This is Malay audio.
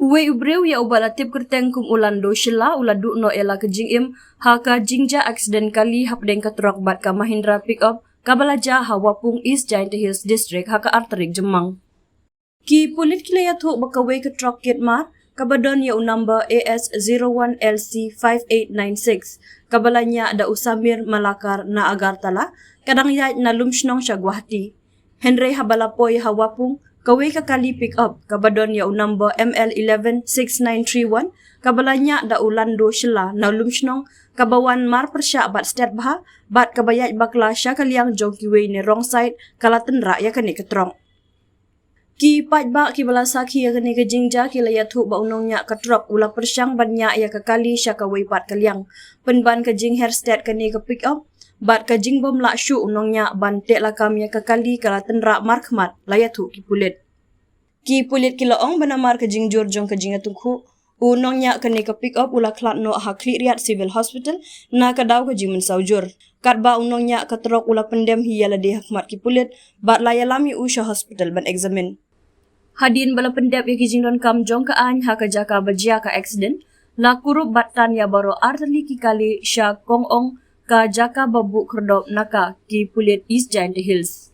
Uwei ubreu ya ubalatip kerteng kum ulando Syllad uladu no ela ke jingim haka jingjia aksiden kali hapdeng katurak bat ka Mahindra pick up kabalaja ha Wapung East Giant Hills District haka arterik Jemang. Ki pulit kilaya thuk bakawai ke truck kit mar kabadon ya number AS01LC5896 kabalanya ada Usamir Malakar na Agartala kadang ya na lumshnong siya Guwahati. Henry habalapoy ha Wapung kawai kakali pick up kabadon ya number ML116931 kabalanya da ulando Syllad na lumshnong kabawan mar persya bat stat bah bat kabayat bakla sya kaliang jongkiwei ni wrong side kalaten ra ya kani ketrong. Ki pat ba ki balasa ki ya kani ke jingjia ki layat hu ba unongnya katrok ula persyang banyak ya kakali sya kawai pat kaliang penban ke jing hair stat kani ke pick up bat ka jing bom la syu unongnya ban tek lakam ya kakali kalaten ra markhmat layat hu ki pulit ki laong banamar ke jing jur jong ke jing atungku unongnya kani ke pick up ula Khlad no ha Khlad Civil Hospital na kadaw ke jing mensaujur kat ba unongnya katrok ula pendem hiya ladi hakmat ki pulit bat layalami usha hospital ban examine hadin bala pendep ya ki jing don kam jong ka an ha ka jaka bajia ka aksiden la kurup batan ya baro artali ki kali sya kongong ka jaka babu kerdop naka ki pulit East Giant Hills.